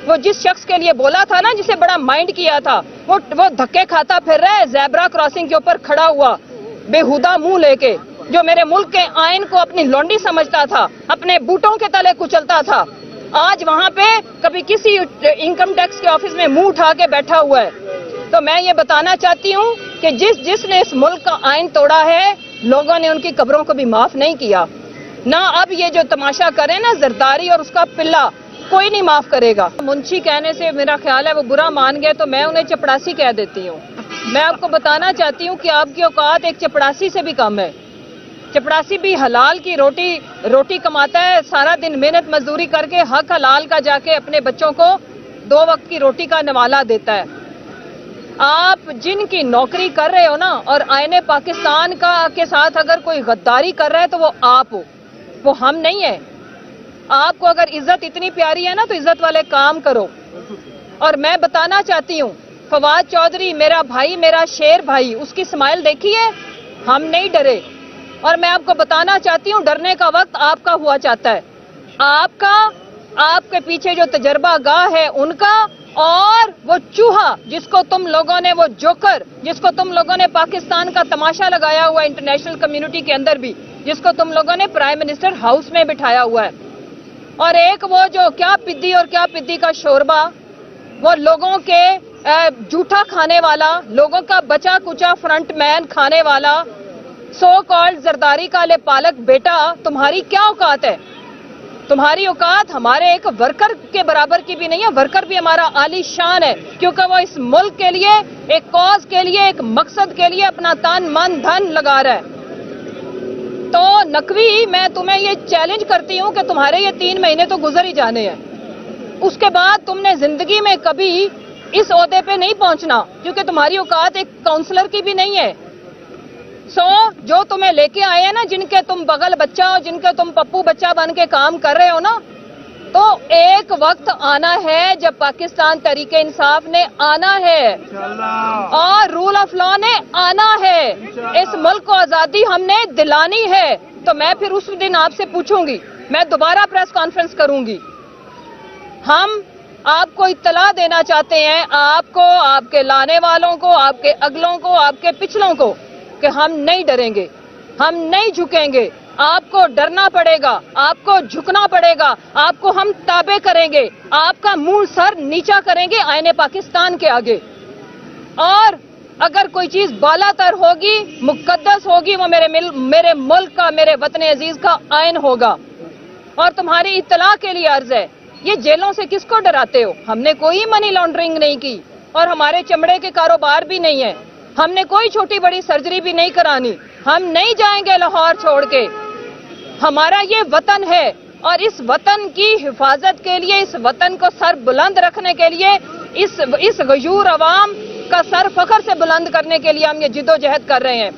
وہ جس شخص کے لیے بولا تھا نا, جسے بڑا مائنڈ کیا تھا, وہ دھکے کھاتا پھر رہا ہے زیبرا کراسنگ کے اوپر کھڑا ہوا بےہودہ منہ لے کے, جو میرے ملک کے آئین کو اپنی لونڈی سمجھتا تھا, اپنے بوٹوں کے تلے کچلتا تھا, آج وہاں پہ کبھی کسی انکم ٹیکس کے آفس میں منہ اٹھا کے بیٹھا ہوا ہے. تو میں یہ بتانا چاہتی ہوں کہ جس نے اس ملک کا آئین توڑا ہے, لوگوں نے ان کی قبروں کو بھی معاف نہیں کیا. نہ اب یہ جو تماشا کرے نا زرداری اور اس کا پلہ, کوئی نہیں معاف کرے گا. منشی کہنے سے میرا خیال ہے وہ برا مان گئے تو میں انہیں چپڑاسی کہہ دیتی ہوں. میں آپ کو بتانا چاہتی ہوں کہ آپ کی اوقات ایک چپڑاسی سے بھی کم ہے. چپڑاسی بھی حلال کی روٹی کماتا ہے, سارا دن محنت مزدوری کر کے حق حلال کا جا کے اپنے بچوں کو 2 وقت کی روٹی کا نوالا دیتا ہے. آپ جن کی نوکری کر رہے ہو نا, اور آئین پاکستان کے ساتھ اگر کوئی غداری کر رہا ہے تو وہ آپ ہو, وہ ہم نہیں ہے. آپ کو اگر عزت اتنی پیاری ہے نا تو عزت والے کام کرو. اور میں بتانا چاہتی ہوں, فواد چودھری میرا بھائی, میرا شیر بھائی, اس کی اسمائل دیکھی ہے, ہم نہیں ڈرے. اور میں آپ کو بتانا چاہتی ہوں ڈرنے کا وقت آپ کا ہوا چاہتا ہے, آپ کے پیچھے جو تجربہ گاہ ہے ان کا, اور وہ چوہا جس کو تم لوگوں نے, وہ جوکر جس کو تم لوگوں نے پاکستان کا تماشا لگایا ہوا ہے انٹرنیشنل کمیونٹی کے اندر بھی, جس کو تم لوگوں نے پرائم منسٹر ہاؤس میں بٹھایا ہوا ہے. اور ایک وہ جو کیا پدی اور کیا پدی کا شوربہ, وہ لوگوں کے جھوٹا کھانے والا, لوگوں کا بچا کچا فرنٹ مین کھانے والا, سو کالڈ زرداری کا لے پالک بیٹا, تمہاری کیا اوقات ہے؟ تمہاری اوقات ہمارے ایک ورکر کے برابر کی بھی نہیں ہے. ورکر بھی ہمارا عالی شان ہے, کیونکہ وہ اس ملک کے لیے, ایک کاز کے لیے, ایک مقصد کے لیے اپنا تن من دھن لگا رہا ہے. تو نقوی, میں تمہیں یہ چیلنج کرتی ہوں کہ تمہارے یہ 3 مہینے تو گزر ہی جانے ہیں, اس کے بعد تم نے زندگی میں کبھی اس عہدے پہ نہیں پہنچنا, کیونکہ تمہاری اوقات ایک کاؤنسلر کی بھی نہیں ہے. جو تمہیں لے کے آئے ہیں نا, جن کے تم بغل بچہ ہو, جن کے تم پپو بچہ بن کے کام کر رہے ہو نا, تو ایک وقت آنا ہے جب پاکستان تحریک انصاف نے آنا ہے اور رول آف لا نے آنا ہے. اس ملک کو آزادی ہم نے دلانی ہے. تو میں پھر اس دن آپ سے پوچھوں گی, میں دوبارہ پریس کانفرنس کروں گی. ہم آپ کو اطلاع دینا چاہتے ہیں, آپ کو, آپ کے لانے والوں کو, آپ کے اگلوں کو, آپ کے پچھلوں کو, کہ ہم نہیں ڈریں گے, ہم نہیں جھکیں گے. آپ کو ڈرنا پڑے گا, آپ کو جھکنا پڑے گا, آپ کو ہم تابع کریں گے, آپ کا منہ سر نیچا کریں گے آئین پاکستان کے آگے. اور اگر کوئی چیز بالا تر ہوگی, مقدس ہوگی, وہ میرے ملک کا, میرے وطن عزیز کا آئین ہوگا. اور تمہاری اطلاع کے لیے عرض ہے, یہ جیلوں سے کس کو ڈراتے ہو؟ ہم نے کوئی منی لانڈرنگ نہیں کی, اور ہمارے چمڑے کے کاروبار بھی نہیں ہے. ہم نے کوئی چھوٹی بڑی سرجری بھی نہیں کرانی. ہم نہیں جائیں گے لاہور چھوڑ کے. ہمارا یہ وطن ہے, اور اس وطن کی حفاظت کے لیے, اس وطن کو سر بلند رکھنے کے لیے, اس غیور عوام کا سر فخر سے بلند کرنے کے لیے ہم یہ جد و جہد کر رہے ہیں.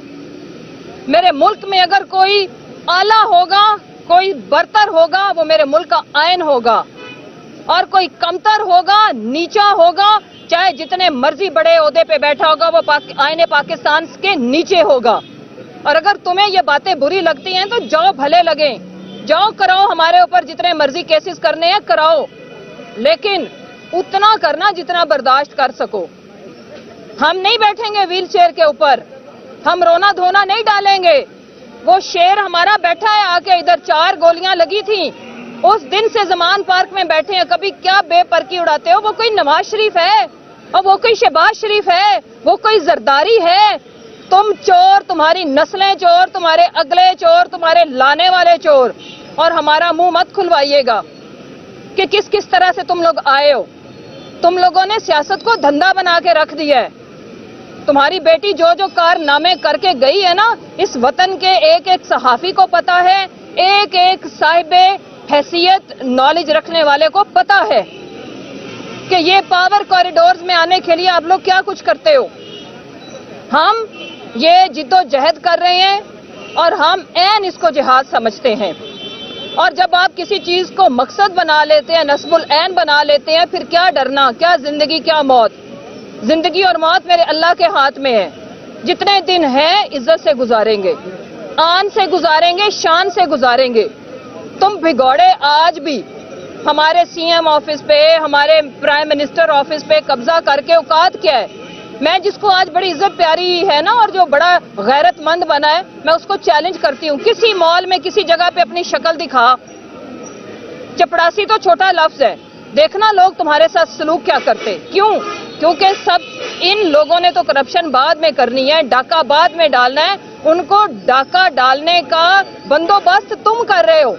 میرے ملک میں اگر کوئی اعلیٰ ہوگا, کوئی برتر ہوگا, وہ میرے ملک کا آئین ہوگا. اور کوئی کمتر ہوگا, نیچا ہوگا, چاہے جتنے مرضی بڑے عہدے پہ بیٹھا ہوگا, وہ آئین پاکستان کے نیچے ہوگا. اور اگر تمہیں یہ باتیں بری لگتی ہیں تو جاؤ, بھلے لگیں, جاؤ کراؤ ہمارے اوپر جتنے مرضی کیسز کرنے ہیں کراؤ, لیکن اتنا کرنا جتنا برداشت کر سکو. ہم نہیں بیٹھیں گے ویل چیئر کے اوپر, ہم رونا دھونا نہیں ڈالیں گے. وہ شیر ہمارا بیٹھا ہے, آ کے ادھر 4 گولیاں لگی تھیں, اس دن سے زمان پارک میں بیٹھے ہیں. کبھی کیا بے پرکی اڑاتے ہو؟ وہ کوئی نواز شریف ہے, اور وہ کوئی شہباز شریف ہے, وہ کوئی زرداری ہے. تم چور, تمہاری نسلیں چور, تمہارے اگلے چور, تمہارے لانے والے چور. اور ہمارا منہ مت کھلوائیے گا کہ کس طرح سے تم لوگ آئے ہو. تم لوگوں نے سیاست کو دھندا بنا کے رکھ دیا ہے. تمہاری بیٹی جو کارنامے کر کے گئی ہے نا, اس وطن کے ایک ایک صحافی کو پتا ہے, ایک ایک صاحب حیثیت نالج رکھنے والے کو پتا ہے کہ یہ پاور کوریڈورز میں آنے کے لیے آپ لوگ کیا کچھ کرتے ہو. ہم یہ جد و جہد کر رہے ہیں, اور ہم عین اس کو جہاد سمجھتے ہیں. اور جب آپ کسی چیز کو مقصد بنا لیتے ہیں, نصب العین بنا لیتے ہیں, پھر کیا ڈرنا, کیا زندگی کیا موت. زندگی اور موت میرے اللہ کے ہاتھ میں ہے. جتنے دن ہیں عزت سے گزاریں گے, آن سے گزاریں گے, شان سے گزاریں گے. تم بھگوڑے آج بھی ہمارے CM آفس پہ, ہمارے پرائم منسٹر آفس پہ قبضہ کر کے اوقات کیا ہے؟ میں جس کو آج بڑی عزت پیاری ہے نا اور جو بڑا غیرت مند بنا ہے, میں اس کو چیلنج کرتی ہوں, کسی مال میں کسی جگہ پہ اپنی شکل دکھا. چپڑاسی تو چھوٹا لفظ ہے, دیکھنا لوگ تمہارے ساتھ سلوک کیا کرتے. کیوں؟ کیونکہ سب ان لوگوں نے تو کرپشن بعد میں کرنی ہے, ڈاکہ بعد میں ڈالنا ہے. ان کو ڈاکہ ڈالنے کا بندوبست تم کر رہے ہو.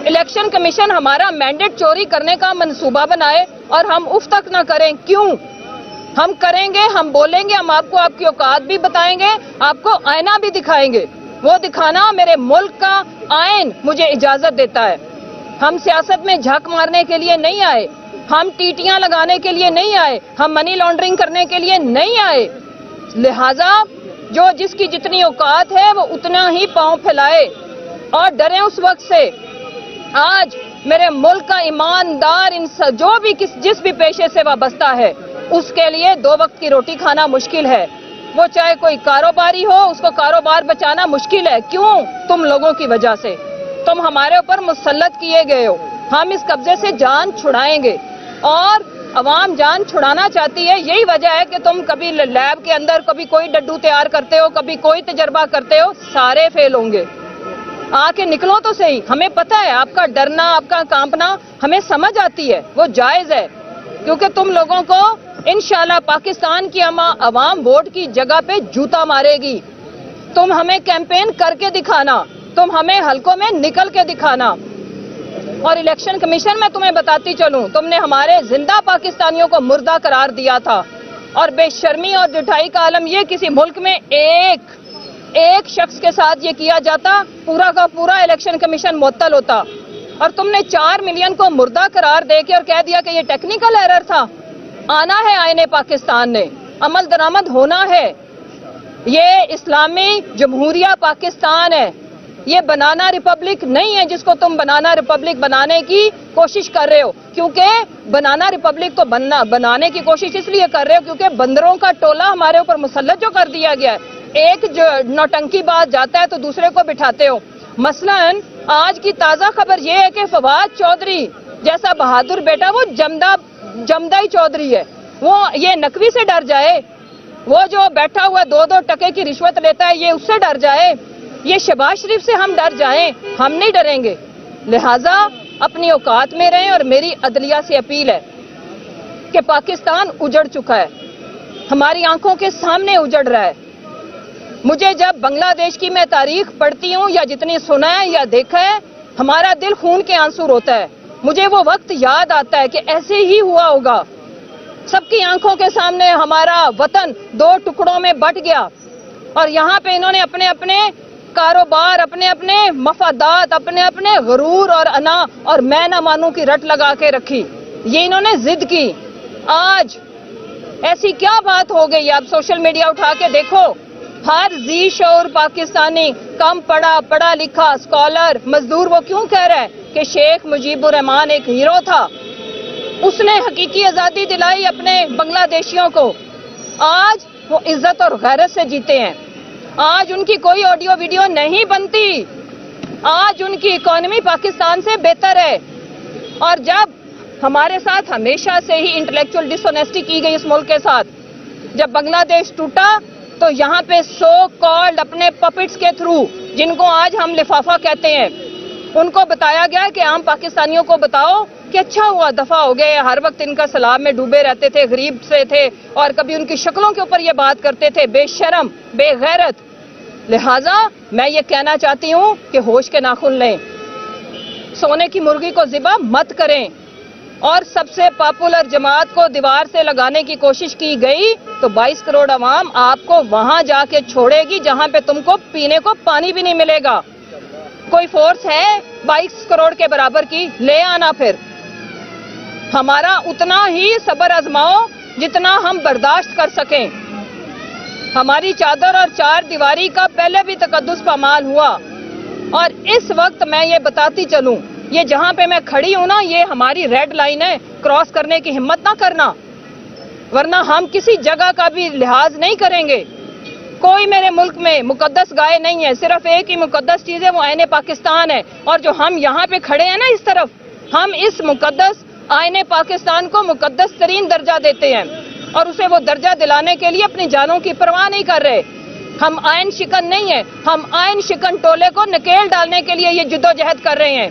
الیکشن کمیشن ہمارا مینڈیٹ چوری کرنے کا منصوبہ بنائے اور ہم اف تک نہ کریں. کیوں؟ ہم کریں گے, ہم بولیں گے, ہم آپ کو آپ کی اوقات بھی بتائیں گے, آپ کو آئینہ بھی دکھائیں گے. وہ دکھانا میرے ملک کا آئین مجھے اجازت دیتا ہے. ہم سیاست میں جھک مارنے کے لیے نہیں آئے, ہم ٹیٹیاں لگانے کے لیے نہیں آئے, ہم منی لانڈرنگ کرنے کے لیے نہیں آئے. لہٰذا جو جس کی جتنی اوقات ہے وہ اتنا ہی پاؤں پھیلائے اور ڈریں اس وقت سے. آج میرے ملک کا ایماندار جو بھی جس بھی پیشے سے وابستہ ہے اس کے لیے 2 وقت کی روٹی کھانا مشکل ہے. وہ چاہے کوئی کاروباری ہو, اس کو کاروبار بچانا مشکل ہے. کیوں؟ تم لوگوں کی وجہ سے. تم ہمارے اوپر مسلط کیے گئے ہو. ہم اس قبضے سے جان چھڑائیں گے اور عوام جان چھڑانا چاہتی ہے. یہی وجہ ہے کہ تم کبھی لیب کے اندر کبھی کوئی ڈڈو تیار کرتے ہو, کبھی کوئی تجربہ کرتے ہو, سارے فیل ہوں گے. آ کے نکلو تو صحیح. ہمیں پتہ ہے آپ کا ڈرنا, آپ کا کانپنا ہمیں سمجھ آتی ہے, وہ جائز ہے, کیونکہ تم لوگوں کو انشاءاللہ پاکستان کی عوام ووٹ کی جگہ پہ جوتا مارے گی. تم ہمیں کیمپین کر کے دکھانا, تم ہمیں حلقوں میں نکل کے دکھانا. اور الیکشن کمیشن میں تمہیں بتاتی چلوں, تم نے ہمارے زندہ پاکستانیوں کو مردہ قرار دیا تھا. اور بے شرمی اور ڈٹائی کا عالم یہ, کسی ملک میں ایک شخص کے ساتھ یہ کیا جاتا, پورا کا پورا الیکشن کمیشن معطل ہوتا. اور تم نے 4 ملین کو مردہ قرار دے کے اور کہہ دیا کہ یہ ٹیکنیکل ایرر تھا. آنا ہے آئین پاکستان نے, عمل درآمد ہونا ہے. یہ اسلامی جمہوریہ پاکستان ہے, یہ بنانا ریپبلک نہیں ہے جس کو تم بنانا ریپبلک بنانے کی کوشش کر رہے ہو. کیونکہ بنانا ریپبلک تو بنانے کی کوشش اس لیے کر رہے ہو کیونکہ بندروں کا ٹولہ ہمارے اوپر مسلط جو کر دیا گیا ہے. ایک جو نوٹنکی بات جاتا ہے تو دوسرے کو بٹھاتے ہو. مثلاً آج کی تازہ خبر یہ ہے کہ فواد چودھری جیسا بہادر بیٹا, وہ جمدائی چودھری ہے, وہ یہ نقوی سے ڈر جائے. وہ جو بیٹھا ہوا 2 ٹکے کی رشوت لیتا ہے, یہ اس سے ڈر جائے. یہ شہباز شریف سے ہم ڈر جائیں, ہم نہیں ڈریں گے. لہٰذا اپنی اوقات میں رہیں. اور میری عدلیہ سے اپیل ہے کہ پاکستان اجڑ چکا ہے, ہماری آنکھوں کے سامنے اجڑ رہا ہے. مجھے جب بنگلہ دیش کی میں تاریخ پڑھتی ہوں یا جتنی سنا ہے یا دیکھا ہے, ہمارا دل خون کے آنسو روتا ہے. مجھے وہ وقت یاد آتا ہے کہ ایسے ہی ہوا ہوگا. سب کی آنکھوں کے سامنے ہمارا وطن 2 ٹکڑوں میں بٹ گیا اور یہاں پہ انہوں نے اپنے اپنے کاروبار, اپنے اپنے مفادات, اپنے اپنے غرور اور انا اور میں نہ مانوں کی رٹ لگا کے رکھی. یہ انہوں نے ضد کی. آج ایسی کیا بات ہو گئی؟ آپ سوشل میڈیا اٹھا کے دیکھو, ہر ذی شعور پاکستانی, کم پڑھا لکھا اسکالر, مزدور, وہ کیوں کہہ رہا ہے کہ شیخ مجیب الرحمان ایک ہیرو تھا, اس نے حقیقی آزادی دلائی اپنے بنگلہ دیشیوں کو. آج وہ عزت اور غیرت سے جیتے ہیں. آج ان کی کوئی آڈیو ویڈیو نہیں بنتی. آج ان کی اکانومی پاکستان سے بہتر ہے. اور جب ہمارے ساتھ ہمیشہ سے ہی انٹلیکچوئل ڈس آنیسٹی کی گئی اس ملک کے ساتھ, جب بنگلہ دیش ٹوٹا تو یہاں پہ سو کالڈ اپنے پپٹس کے تھرو, جن کو آج ہم لفافہ کہتے ہیں, ان کو بتایا گیا کہ عام پاکستانیوں کو بتاؤ کہ اچھا ہوا دفع ہو گئے. ہر وقت ان کا سیلاب میں ڈوبے رہتے تھے, غریب سے تھے, اور کبھی ان کی شکلوں کے اوپر یہ بات کرتے تھے, بے شرم, بے غیرت. لہٰذا میں یہ کہنا چاہتی ہوں کہ ہوش کے ناخن لیں, سونے کی مرغی کو ذبح مت کریں. اور سب سے پاپولر جماعت کو دیوار سے لگانے کی کوشش کی گئی تو 22 کروڑ عوام آپ کو وہاں جا کے چھوڑے گی جہاں پہ تم کو پینے کو پانی بھی نہیں ملے گا. کوئی فورس ہے 22 کروڑ کے برابر کی؟ لے آنا. پھر ہمارا اتنا ہی صبر آزماؤ جتنا ہم برداشت کر سکیں. ہماری چادر اور 4 دیواری کا پہلے بھی تقدس پامال ہوا. اور اس وقت میں یہ بتاتی چلوں, یہ جہاں پہ میں کھڑی ہوں نا, یہ ہماری ریڈ لائن ہے, کراس کرنے کی ہمت نہ کرنا, ورنہ ہم کسی جگہ کا بھی لحاظ نہیں کریں گے. کوئی میرے ملک میں مقدس گائے نہیں ہے, صرف ایک ہی مقدس چیز ہے, وہ عین پاکستان ہے. اور جو ہم یہاں پہ کھڑے ہیں نا اس طرف, ہم اس مقدس آئین پاکستان کو مقدس ترین درجہ دیتے ہیں اور اسے وہ درجہ دلانے کے لیے اپنی جانوں کی پرواہ نہیں کر رہے. ہم آئین شکن نہیں ہیں, ہم آئین شکن ٹولے کو نکیل ڈالنے کے لیے یہ جدوجہد کر رہے ہیں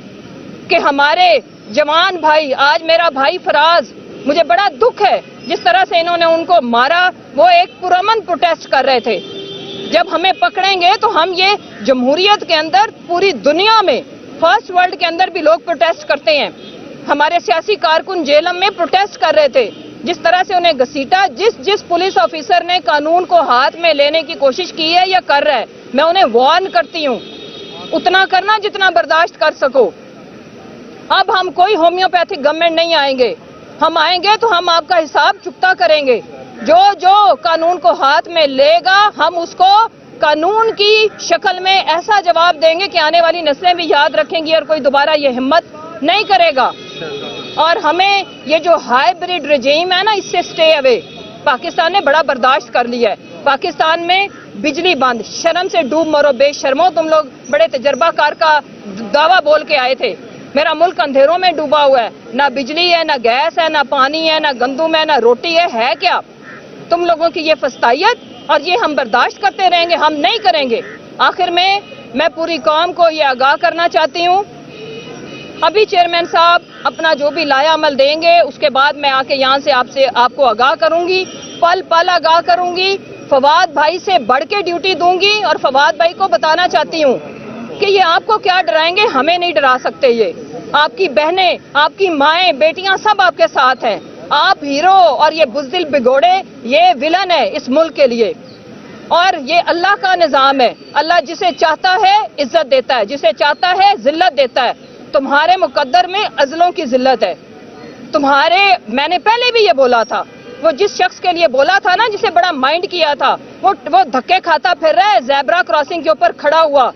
کہ ہمارے جوان بھائی, آج میرا بھائی فراز, مجھے بڑا دکھ ہے جس طرح سے انہوں نے ان کو مارا. وہ ایک پرامن پروٹیسٹ کر رہے تھے. جب ہمیں پکڑیں گے تو ہم یہ جمہوریت کے اندر پوری دنیا میں فرسٹ ورلڈ کے اندر بھی لوگ پروٹیسٹ کرتے ہیں. ہمارے سیاسی کارکن جیلم میں پروٹیسٹ کر رہے تھے. جس طرح سے انہیں گھسیٹا, جس پولیس آفیسر نے قانون کو ہاتھ میں لینے کی کوشش کی ہے یا کر رہا ہے, میں انہیں وارن کرتی ہوں اتنا کرنا جتنا برداشت کر سکو. اب ہم کوئی ہومیوپیتھک گورنمنٹ نہیں آئیں گے. ہم آئیں گے تو ہم آپ کا حساب چکتا کریں گے. جو قانون کو ہاتھ میں لے گا ہم اس کو قانون کی شکل میں ایسا جواب دیں گے کہ آنے والی نسلیں بھی یاد رکھیں گی اور کوئی دوبارہ یہ ہمت نہیں کرے گا. اور ہمیں یہ جو ہائیبریڈ رجیم ہے نا, اس سے سٹے اوے. پاکستان نے بڑا برداشت کر لیا ہے. پاکستان میں بجلی بند, شرم سے ڈوب مرو بے شرمو. تم لوگ بڑے تجربہ کار کا دعویٰ بول کے آئے تھے. میرا ملک اندھیروں میں ڈوبا ہوا ہے, نہ بجلی ہے, نہ گیس ہے, نہ پانی ہے, نہ گندم ہے, نہ روٹی ہے کیا تم لوگوں کی یہ فسطائیت؟ اور یہ ہم برداشت کرتے رہیں گے؟ ہم نہیں کریں گے. آخر میں پوری قوم کو یہ آگاہ کرنا چاہتی ہوں. ابھی چیئرمین صاحب اپنا جو بھی لایا عمل دیں گے, اس کے بعد میں آ کے یہاں سے آپ کو آگاہ کروں گی, پل پل آگاہ کروں گی. فواد بھائی سے بڑھ کے ڈیوٹی دوں گی اور فواد بھائی کو بتانا چاہتی ہوں کہ یہ آپ کو کیا ڈرائیں گے, ہمیں نہیں ڈرا سکتے. یہ آپ کی بہنیں, آپ کی مائیں, بیٹیاں سب آپ کے ساتھ ہیں. آپ ہیرو اور یہ بزدل بگوڑے یہ ولن ہے اس ملک کے لیے. اور یہ اللہ کا نظام ہے. اللہ جسے چاہتا ہے عزت دیتا ہے, جسے چاہتا ہے ذلت دیتا ہے. تمہارے مقدر میں عزلوں کی ذلت ہے. میں نے پہلے بھی یہ بولا تھا, وہ جس شخص کے لیے بولا تھا نا, جسے بڑا مائنڈ کیا تھا, وہ دھکے کھاتا پھر رہا ہے زیبرا کراسنگ کے اوپر کھڑا ہوا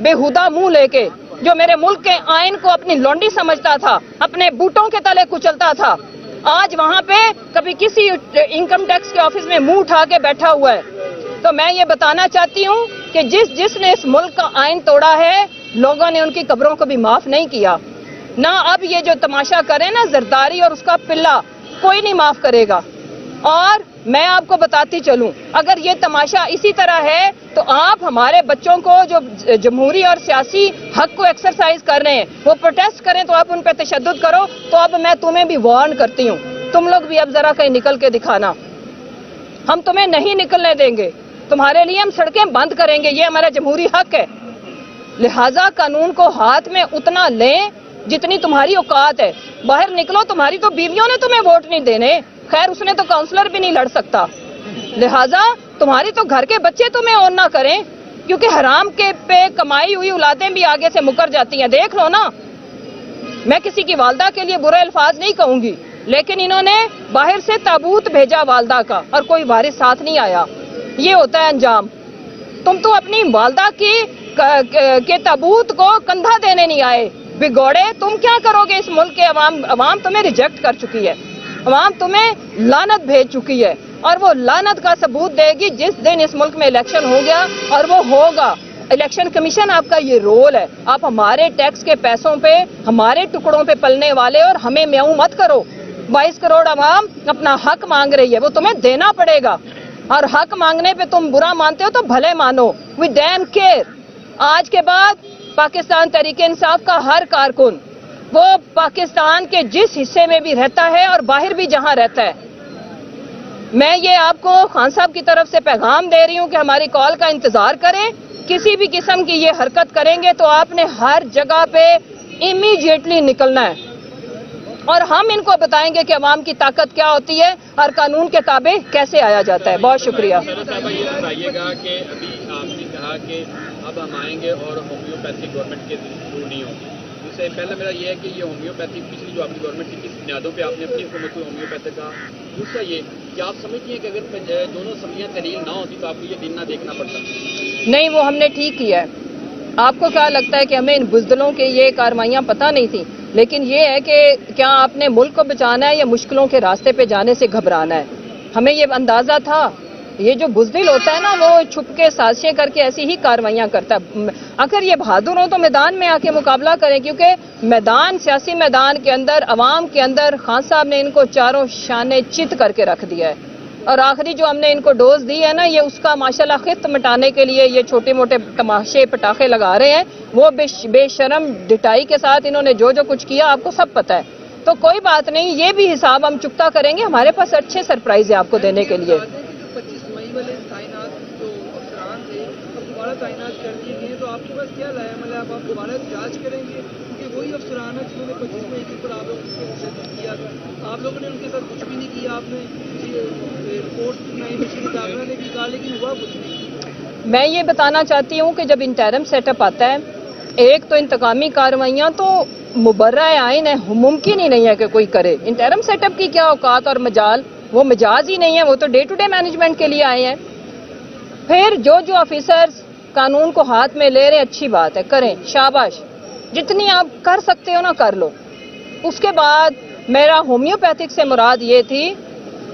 بےہودہ منہ لے کے, جو میرے ملک کے آئین کو اپنی لونڈی سمجھتا تھا, اپنے بوٹوں کے تلے کچلتا تھا. آج وہاں پہ کبھی کسی انکم ٹیکس کے آفس میں منہ اٹھا کے بیٹھا ہوا ہے. تو میں یہ بتانا چاہتی ہوں کہ جس نے اس ملک کا آئین توڑا ہے, لوگوں نے ان کی قبروں کو بھی معاف نہیں کیا. نہ اب یہ جو تماشا کرے نا زرداری اور اس کا پلہ, کوئی نہیں معاف کرے گا. اور میں آپ کو بتاتی چلوں, اگر یہ تماشا اسی طرح ہے تو آپ ہمارے بچوں کو جو جمہوری اور سیاسی حق کو ایکسرسائز کر رہے ہیں, وہ پروٹیسٹ کریں تو آپ ان پہ تشدد کرو. تو اب میں تمہیں بھی وارن کرتی ہوں, تم لوگ بھی اب ذرا کہیں نکل کے دکھانا. ہم تمہیں نہیں نکلنے دیں گے. تمہارے لیے ہم سڑکیں بند کریں گے, یہ ہمارا جمہوری حق ہے. لہٰذا قانون کو ہاتھ میں اتنا لیں جتنی تمہاری اوقات ہے. باہر نکلو, تمہاری تو بیویوں نے تمہیں ووٹ نہیں دینے, خیر اس نے تو کاؤنسلر بھی نہیں لڑ سکتا. لہٰذا تمہاری تو گھر کے بچے تمہیں اون نہ کریں, کیونکہ حرام کے پہ کمائی ہوئی اولادیں بھی آگے سے مکر جاتی ہیں. دیکھ لو نا, میں کسی کی والدہ کے لیے برے الفاظ نہیں کہوں گی, لیکن انہوں نے باہر سے تابوت بھیجا والدہ کا اور کوئی وارث ساتھ نہیں آیا. یہ ہوتا ہے انجام. تم تو اپنی والدہ کے تابوت کو کندھا دینے نہیں آئے. بگوڑے, تم کیا کرو گے اس ملک کے عوام تمہیں ریجیکٹ کر چکی ہے. عوام تمہیں لعنت بھیج چکی ہے, اور وہ لعنت کا ثبوت دے گی جس دن اس ملک میں الیکشن ہو گیا, اور وہ ہوگا. الیکشن کمیشن آپ کا یہ رول ہے. آپ ہمارے ٹیکس کے پیسوں پہ, ہمارے ٹکڑوں پہ پلنے والے, اور ہمیں میاؤں مت کرو. 22 کروڑ عوام اپنا حق مانگ رہی ہے, وہ تمہیں دینا پڑے گا. اور حق مانگنے پہ تم برا مانتے ہو تو بھلے مانو. وی ڈیم کیئر. آج کے بعد پاکستان تحریک انصاف کا ہر کارکن, وہ پاکستان کے جس حصے میں بھی رہتا ہے اور باہر بھی جہاں رہتا ہے, میں یہ آپ کو خان صاحب کی طرف سے پیغام دے رہی ہوں کہ ہماری کال کا انتظار کریں. کسی بھی قسم کی یہ حرکت کریں گے تو آپ نے ہر جگہ پہ امیڈیٹلی نکلنا ہے, اور ہم ان کو بتائیں گے کہ عوام کی طاقت کیا ہوتی ہے اور قانون کے تابع کیسے آیا جاتا ہے. بہت شکریہ. بتائیے گا کہ ابھی آپ نے کہا کہ اب ہم آئیں گے اور ہومیوپیتھی گورنمنٹ کے تھرو نہیں ہوگی. اس سے پہلا میرا یہ ہے کہ یہ ہومیوپیتھی پچھلی جو آپ کی گورنمنٹ تھی, کس بنیادوں پہ آپ نے اپنی حکومت کو ہومیوپیتھی کا. دوسرا یہ کہ آپ سمجھتی ہیں کہ اگر دونوں اسمبلیاں تحلیل نہ ہوتی تو آپ کو یہ دن نہ دیکھنا پڑتا؟ نہیں, وہ ہم نے ٹھیک کیا ہے. آپ کو کیا لگتا ہے کہ ہمیں ان بزدلوں کے یہ کارروائیاں پتہ نہیں تھیں؟ لیکن یہ ہے کہ کیا آپ نے ملک کو بچانا ہے یا مشکلوں کے راستے پہ جانے سے گھبرانا ہے؟ ہمیں یہ اندازہ تھا یہ جو بزدل ہوتا ہے نا وہ چھپ کے سازشیں کر کے ایسی ہی کاروائیاں کرتا ہے. اگر یہ بہادر ہوں تو میدان میں آ کے مقابلہ کریں، کیونکہ میدان، سیاسی میدان کے اندر، عوام کے اندر خان صاحب نے ان کو چاروں شانے چت کر کے رکھ دیا ہے. اور آخری جو ہم نے ان کو ڈوز دی ہے نا، یہ اس کا ماشاءاللہ خط مٹانے کے لیے یہ چھوٹے موٹے تماشے پٹاخے لگا رہے ہیں. وہ بے شرم ڈٹائی کے ساتھ انہوں نے جو کچھ کیا آپ کو سب پتہ ہے. تو کوئی بات نہیں، یہ بھی حساب ہم چکتا کریں گے. ہمارے پاس اچھے سرپرائز ہیں آپ کو دینے کے لیے. 25 مئی والے تعینات جو افسران تھے اب دوبارہ تعینات کر دیے گئے، تو آپ کے پاس کیا لایا عمل ہے؟ اب آپ دوبارہ جانچ کریں گے کیونکہ وہی افسران ہیں جنہوں نے 25 مئی کے اوپر آپ لوگوں کو تشدد کیا تھا. آپ لوگوں نے ان کے ساتھ کچھ بھی نہیں کیا، آپ نے رپورٹ بنائی مشین داخلہ نے بھی کہا لیکن ہوا کچھ نہیں. میں یہ بتانا چاہتی ہوں کہ جب انٹرم سیٹ اپ آتا ہے، ایک تو انتقامی کارروائیاں تو مبرۂ عین ہے، ممکن ہی نہیں ہے کہ کوئی کرے. انٹرم سیٹ اپ کی کیا اوقات اور مجال، وہ مجاز ہی نہیں ہے، وہ تو ڈے ٹو ڈے مینجمنٹ کے لیے آئے ہیں. پھر جو آفیسرز قانون کو ہاتھ میں لے رہے ہیں، اچھی بات ہے، کریں، شاباش، جتنی آپ کر سکتے ہو نا کر لو. اس کے بعد میرا ہومیوپیتھک سے مراد یہ تھی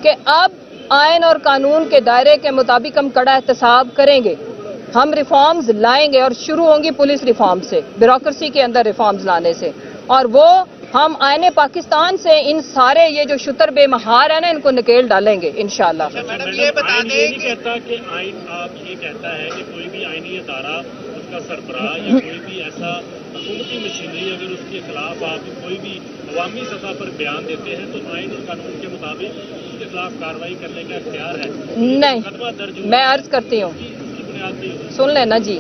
کہ اب آئین اور قانون کے دائرے کے مطابق ہم کڑا احتساب کریں گے. ہم ریفارمز لائیں گے اور شروع ہوں گی پولیس ریفارم سے، بیوروکریسی کے اندر ریفارمز لانے سے. اور وہ ہم آئین پاکستان سے ان سارے یہ جو شتر بے مہار ہیں نا، ان کو نکیل ڈالیں گے انشاءاللہ. میڈم یہ بتا دیں، یہ نہیں کہتا کہ آئین، آپ یہ کہتا ہے کہ کوئی بھی آئینی ادارہ، اس کا سربراہ یا کوئی بھی ایسا حکومتی مشینری اگر اس کے خلاف آپ کوئی بھی عوامی سطح پر بیان دیتے ہیں تو آئین اور قانون کے مطابق اس کے خلاف کارروائی کرنے کا اختیار ہے. نہیں، مقدمہ درج میں عرض کرتی ہوں، بنیاد پہ سن لینا جی،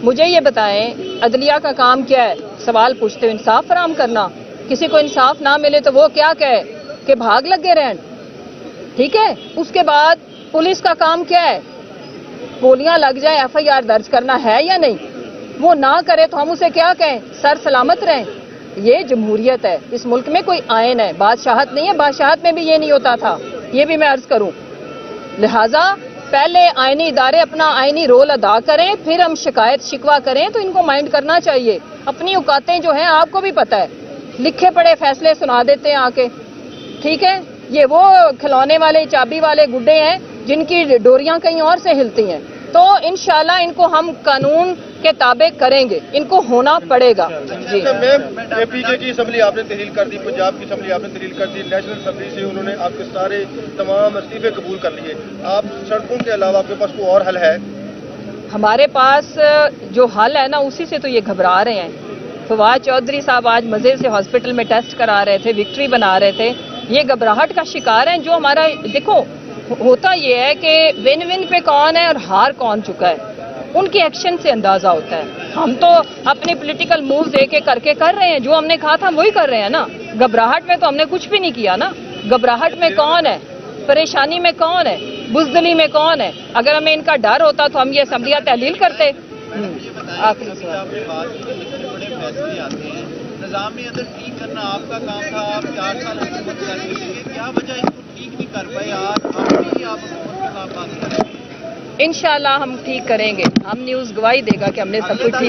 مجھے یہ بتائیں عدلیہ کا کام کیا ہے؟ سوال پوچھتے ہو، انصاف فراہم کرنا. کسی کو انصاف نہ ملے تو وہ کیا کہے کہ بھاگ لگے رہن، ٹھیک ہے. اس کے بعد پولیس کا کام کیا ہے؟ گولیاں لگ جائیں ایف آئی آر درج کرنا ہے یا نہیں؟ وہ نہ کرے تو ہم اسے کیا کہیں؟ سر سلامت رہیں. یہ جمہوریت ہے، اس ملک میں کوئی آئین ہے، بادشاہت نہیں ہے. بادشاہت میں بھی یہ نہیں ہوتا تھا، یہ بھی میں عرض کروں. لہٰذا پہلے آئینی ادارے اپنا آئینی رول ادا کریں، پھر ہم شکایت شکوہ کریں. تو ان کو مائنڈ کرنا چاہیے. اپنی اوقاتیں جو ہیں آپ کو بھی پتہ ہے، لکھے پڑے فیصلے سنا دیتے ہیں آ کے، ٹھیک ہے. یہ وہ کھلونے والے چابی والے گڈے ہیں جن کی ڈوریاں کہیں اور سے ہلتی ہیں. تو انشاءاللہ ان کو ہم قانون کے تابع کریں گے، ان کو ہونا پڑے گا. جی میم، پی کے کی اسمبلی آپ نے تحلیل کر دی، پنجاب کی اسمبلی آپ نے تحلیل کر دی، نیشنل اسمبلی سے انہوں نے آپ کے سارے تمام استعفے قبول کر لیے. آپ سڑکوں کے علاوہ آپ کے پاس کوئی اور حل ہے؟ ہمارے پاس جو حل ہے نا، اسی سے تو یہ گھبرا رہے ہیں. فواد چودھری صاحب آج مزے سے ہاسپٹل میں ٹیسٹ کرا رہے تھے، وکٹری بنا رہے تھے. یہ گھبراہٹ کا شکار ہیں. جو ہمارا دیکھو ہوتا یہ ہے کہ ون ون پہ کون ہے اور ہار کون چکا ہے، ان کے ایکشن سے اندازہ ہوتا ہے. ہم تو اپنے پولیٹیکل مووز دے کے کر رہے ہیں، جو ہم نے کہا تھا وہی کر رہے ہیں نا. گھبراہٹ میں تو ہم نے کچھ بھی نہیں کیا نا. گھبراہٹ میں کون ہے؟ پریشانی میں کون ہے؟ بزدلی میں کون ہے؟ اگر ہمیں ان کا ڈر ہوتا تو ہم یہ اسمبلیاں تحلیل کرتے. آخری سوال. بڑے فیصلے آتے ہیں، نظام میں اندر ٹھیک کرنا آپ کا کام تھا. آپ 4 سال حکومت کر رہے تھے، کیا وجہ اس کو ٹھیک نہیں کر پائے؟ آج بھی آپ حکومت کے خلاف بات کریں گے؟ انشاءاللہ ہم ٹھیک کریں گے. ہم نیوز گواہی دے گا کہ ہم نے سب کچھ ٹھیک